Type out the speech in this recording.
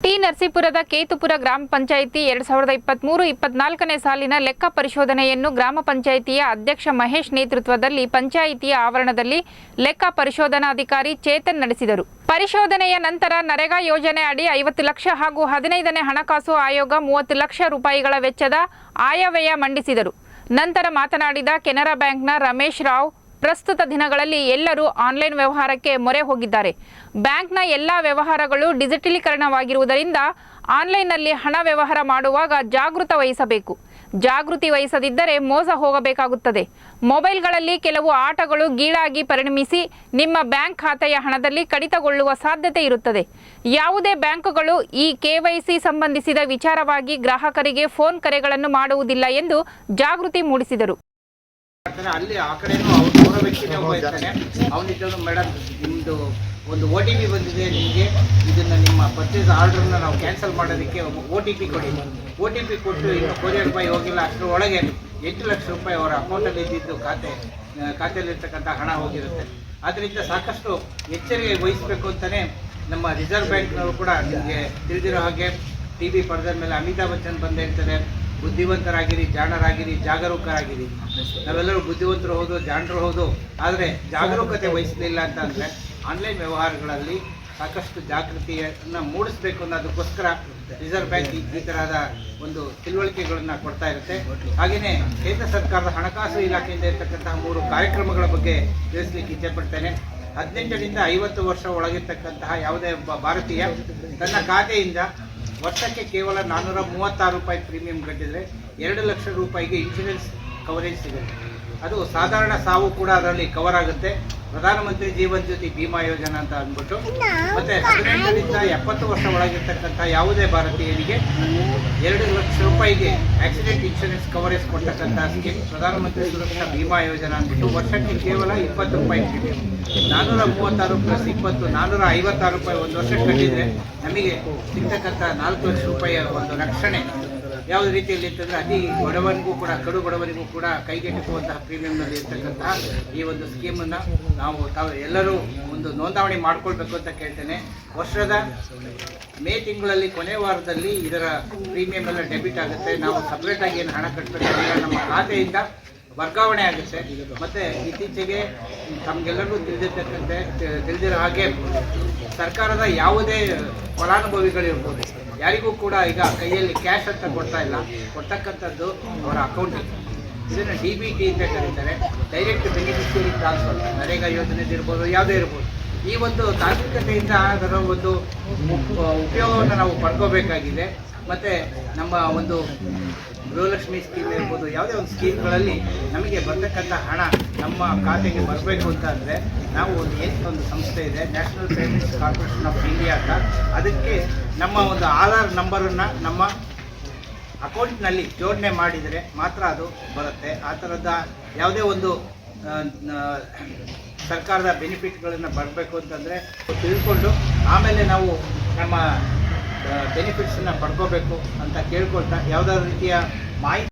T ನರಸೀಪುರದ Ketupura ಗ್ರಾಮ ಪಂಚಾಯಿತಿ 2023-24ನೇ ಸಾಲಿನ ಲೆಕ್ಕ ಪರಿಶೋಧನೆಯನ್ನು ಗ್ರಾಮ ಪಂಚಾಯಿತಿಯ ಅಧ್ಯಕ್ಷ ಮಹೇಶ್ ನೇತೃತ್ವದಲ್ಲಿ ಪಂಚಾಯಿತಿಯ ಆವರಣದಲ್ಲಿ ಲೆಕ್ಕ ಪರಿಶೋಧನಾಧಿಕಾರಿ ಚೇತನ್ ನಡೆಸಿದರು. ಪರಿಶೋಧನೆಯ ನಂತರ ನರೇಗಾ ಯೋಜನೆ ಅಡಿ 50 ಲಕ್ಷ ಹಾಗೂ 15ನೇ ಹಣಕಾಸು ಆಯೋಗ 30 ಲಕ್ಷ ರೂಪಾಯಿಗಳ ವೆಚ್ಚದ ಆಯವ್ಯಯ ಮಂಡಿಸಿದರು. ನಂತರ ಮಾತನಾಡಿದ ಕೆನರಾ ಬ್ಯಾಂಕ್ನ ರಮೇಶ್ ರಾವ್, ಪ್ರಸ್ತುತ ದಿನಗಳಲ್ಲಿ ಎಲ್ಲರೂ ಆನ್ಲೈನ್ ವ್ಯವಹಾರಕ್ಕೆ ಮೊರೆ ಹೋಗಿದ್ದಾರೆ. ಬ್ಯಾಂಕ್ನ ಎಲ್ಲ ವ್ಯವಹಾರಗಳು ಡಿಜಿಟಲೀಕರಣವಾಗಿರುವುದರಿಂದ ಆನ್ಲೈನ್ನಲ್ಲಿ ಹಣ ವ್ಯವಹಾರ ಮಾಡುವಾಗ ಜಾಗೃತಿ ವಹಿಸಬೇಕು. ಜಾಗೃತಿ ವಹಿಸದಿದ್ದರೆ ಮೋಸ ಹೋಗಬೇಕಾಗುತ್ತದೆ. ಮೊಬೈಲ್ಗಳಲ್ಲಿ ಕೆಲವು ಆಟಗಳು ಗೀಳಾಗಿ ಪರಿಣಮಿಸಿ ನಿಮ್ಮ ಬ್ಯಾಂಕ್ ಖಾತೆಯ ಹಣದಲ್ಲಿ ಕಡಿತಗೊಳ್ಳುವ ಸಾಧ್ಯತೆ ಇರುತ್ತದೆ. ಯಾವುದೇ ಬ್ಯಾಂಕುಗಳು ಈ KYC ಸಂಬಂಧಿಸಿದ ವಿಚಾರವಾಗಿ ಗ್ರಾಹಕರಿಗೆ ಫೋನ್ ಕರೆಗಳನ್ನು ಮಾಡುವುದಿಲ್ಲ ಎಂದು ಜಾಗೃತಿ ಮೂಡಿಸಿದರು. ಅಲ್ಲಿ ಆ ಕಡೆನೂ ಅವರ ವ್ಯಕ್ತಿನೇ ಒಬ್ಬ ಇರ್ತಾನೆ. ಅವನಿದ್ದವನು, ಮೇಡಮ್ ನಿಮ್ಮದು ಒಂದು OTP ಬಂದಿದೆ, ನಿಮಗೆ ಇದನ್ನು ನಿಮ್ಮ ಪರ್ಚೇಸ್ ಆರ್ಡ್ರನ್ನ ನಾವು ಕ್ಯಾನ್ಸಲ್ ಮಾಡೋದಕ್ಕೆ OTP ಕೊಡಿ. OTP ಕೊಟ್ಟು ಇನ್ನು ಕೊರಿಯರ್ ಬಾಯ್ ಹೋಗಿಲ್ಲ, ಅಷ್ಟರೊಳಗೆ 8 ಲಕ್ಷ ರೂಪಾಯಿ ಅವರ ಅಕೌಂಟಲ್ಲಿ ಇದ್ದಿದ್ದು ಖಾತೆಯಲ್ಲಿರ್ತಕ್ಕಂಥ ಹಣ ಹೋಗಿರುತ್ತೆ. ಆದ್ದರಿಂದ ಸಾಕಷ್ಟು ಎಚ್ಚರಿಕೆ ವಹಿಸಬೇಕು ಅಂತಲೇ ನಮ್ಮ ರಿಸರ್ವ್ ಬ್ಯಾಂಕ್ನವರು ಕೂಡ ನಿಮಗೆ ತಿಳಿದಿರೋ ಹಾಗೆ TV ಪರದೆ ಮೇಲೆ ಅಮಿತಾಬ್ ಬಚ್ಚನ್ ಬಂದು ಹೇಳ್ತಾರೆ, ಬುದ್ಧಿವಂತರಾಗಿರಿ, ಜಾಣರಾಗಿರಿ, ಜಾಗರೂಕರಾಗಿರಿ. ನಾವೆಲ್ಲರೂ ಬುದ್ಧಿವಂತರು ಹೌದು, ಜಾಣರು ಹೌದು, ಆದರೆ ಜಾಗರೂಕತೆ ವಹಿಸಲಿಲ್ಲ ಅಂತಂದರೆ ಆನ್ಲೈನ್ ವ್ಯವಹಾರಗಳಲ್ಲಿ ಸಾಕಷ್ಟು ಜಾಗೃತಿಯನ್ನು ಮೂಡಿಸಬೇಕು ಅನ್ನೋದಕ್ಕೋಸ್ಕರ ರಿಸರ್ವ್ ಬ್ಯಾಂಕ್ ಈ ಥರದ ಒಂದು ತಿಳುವಳಿಕೆಗಳನ್ನು ಕೊಡ್ತಾ ಇರುತ್ತೆ. ಹಾಗೆಯೇ ಕೇಂದ್ರ ಸರ್ಕಾರದ ಹಣಕಾಸು ಇಲಾಖೆಯಿಂದ ಇರತಕ್ಕಂತಹ 3 ಕಾರ್ಯಕ್ರಮಗಳ ಬಗ್ಗೆ ತಿಳಿಸ್ಲಿಕ್ಕೆ ಇಚ್ಛೆಪಡ್ತೇನೆ. 18ರಿಂದ 50 ವರ್ಷ ಒಳಗಿರ್ತಕ್ಕಂತಹ ಯಾವುದೇ ಭಾರತೀಯ ತನ್ನ ಖಾತೆಯಿಂದ ವರ್ಷಕ್ಕೆ ಕೇವಲ 436 ರೂಪಾಯಿ ಪ್ರೀಮಿಯಂ ಕಟ್ಟಿದರೆ 2 ಲಕ್ಷ ರೂಪಾಯಿಗೆ ಇನ್ಶೂರೆನ್ಸ್ ಕವರೇಜ್ ಸಿಗುತ್ತೆ. ಅದು ಸಾಧಾರಣ ಸಾವು ಕೂಡ ಅದರಲ್ಲಿ ಕವರ್ ಆಗುತ್ತೆ. ಪ್ರಧಾನಮಂತ್ರಿ ಜೀವನ್ ಜ್ಯೋತಿ ಬಿಮಾ ಯೋಜನಾ ಅಂತ ಅಂದ್ಬಿಟ್ಟು, ಮತ್ತೆ 18ರಿಂದ 70 ವರ್ಷ ಒಳಗಿರ್ತಕ್ಕಂಥ ಯಾವುದೇ ಭಾರತೀಯರಿಗೆ 2 ಲಕ್ಷ ರೂಪಾಯಿಗೆ ಆಕ್ಸಿಡೆಂಟ್ ಇನ್ಶೂರೆನ್ಸ್ ಕವರೇಜ್ ಕೊಡ್ತಕ್ಕಂಥ ಸ್ಕೀಮ್ ಪ್ರಧಾನಮಂತ್ರಿ ಸುರಕ್ಷಾ ಬಿಮಾ ಯೋಜನಾ ಅಂದ್ಬಿಟ್ಟು ವರ್ಷಕ್ಕೆ ಕೇವಲ 20 ರೂಪಾಯಿ ಪ್ರೀಮಿಯಂ. 436 + 20 456 ರೂಪಾಯಿ ಒಂದು ವರ್ಷಕ್ಕೆ ಕಟ್ಟಿದರೆ ನಮಗೆ ಸಿಗ್ತಕ್ಕಂಥ 4 ಲಕ್ಷ ರೂಪಾಯಿಯ ಒಂದು ರಕ್ಷಣೆ ಯಾವುದೇ ರೀತಿಯಲ್ಲಿ ಇರ್ತಂದರೆ ಅತಿ ಬಡವನಿಗೂ ಕೂಡ, ಕಡು ಬಡವನಿಗೂ ಕೂಡ ಕೈಗೆಟುಕುವಂತಹ ಪ್ರೀಮಿಯಂನಲ್ಲಿ ಇರ್ತಕ್ಕಂತಹ ಈ ಒಂದು ಸ್ಕೀಮನ್ನು ತಾವು ಎಲ್ಲರೂ ಒಂದು ನೋಂದಣಿ ಮಾಡ್ಕೊಳ್ಬೇಕು ಅಂತ ಕೇಳ್ತೇನೆ. ವರ್ಷದ ಮೇ ತಿಂಗಳಲ್ಲಿ ಕೊನೆ ವಾರದಲ್ಲಿ ಇದರ ಪ್ರೀಮಿಯಂ ಎಲ್ಲ ಡೆಬಿಟ್ ಆಗುತ್ತೆ. ನಾವು ಸಪ್ರೇಟಾಗಿ ಏನು ಹಣ ಕಟ್ಟಬೇಕಾಗಿಲ್ಲ, ನಮ್ಮ ಖಾತೆಯಿಂದ ವರ್ಗಾವಣೆ ಆಗುತ್ತೆ. ಮತ್ತು ಇತ್ತೀಚೆಗೆ ತಮಗೆಲ್ಲರಿಗೂ ತಿಳಿದಿರೋ ಹಾಗೆ ಸರ್ಕಾರದ ಯಾವುದೇ ಫಲಾನುಭವಿಗಳಿರ್ಬೋದು, ಯಾರಿಗೂ ಕೂಡ ಈಗ ಕೈಯಲ್ಲಿ ಕ್ಯಾಶ್ ಅಂತ ಕೊಡ್ತಾ ಇಲ್ಲ, ಕೊಡ್ತಕ್ಕಂಥದ್ದು ಅವರ ಅಕೌಂಟಿಗೆ. ಇದನ್ನು DBT ಅಂತ ಕರೀತಾರೆ, ಡೈರೆಕ್ಟ್ ಬೆನಿಫಿಷಿಯರಿ ಟ್ರಾನ್ಸ್ಫರ್. ನರೇಗಾ ಯೋಜನೆದಿರ್ಬೋದು, ಯಾವುದೇ ಇರ್ಬೋದು. ಈ ಒಂದು ತಾಂತ್ರಿಕತೆಯಿಂದ ಅದರ ಒಂದು ಉಪಯೋಗವನ್ನು ನಾವು ಪಡ್ಕೋಬೇಕಾಗಿದೆ. ಮತ್ತು ನಮ್ಮ ಒಂದು ಗೃಹಲಕ್ಷ್ಮಿ ಸ್ಕೀಮ್ ಇರ್ಬೋದು, ಯಾವುದೇ ಒಂದು ಸ್ಕೀಮ್ಗಳಲ್ಲಿ ನಮಗೆ ಬರ್ತಕ್ಕಂಥ ಹಣ ನಮ್ಮ ಖಾತೆಗೆ ಬರಬೇಕು ಅಂತ ಅಂದರೆ ನಾವು ಒಂದು ಸಂಸ್ಥೆ ಇದೆ, national payments corporation of India ಅಂತ. ಅದಕ್ಕೆ ನಮ್ಮ ಒಂದು ಆಧಾರ್ ನಂಬರನ್ನು ನಮ್ಮ ಅಕೌಂಟ್ನಲ್ಲಿ ಜೋಡಣೆ ಮಾಡಿದರೆ ಮಾತ್ರ ಅದು ಬರುತ್ತೆ. ಆ ಥರದ ಯಾವುದೇ ಒಂದು ಸರ್ಕಾರದ ಬೆನಿಫಿಟ್ಗಳನ್ನು ಬರಬೇಕು ಅಂತಂದರೆ ತಿಳ್ಕೊಂಡು ಆಮೇಲೆ ನಾವು ನಮ್ಮ ಬೆನಿಫಿಟ್ಸನ್ನು ಪಡ್ಕೋಬೇಕು ಅಂತ ಕೇಳ್ಕೊಳ್ತಾ, ಯಾವುದಾದ್ರು ರೀತಿಯ ಮಾಹಿತಿ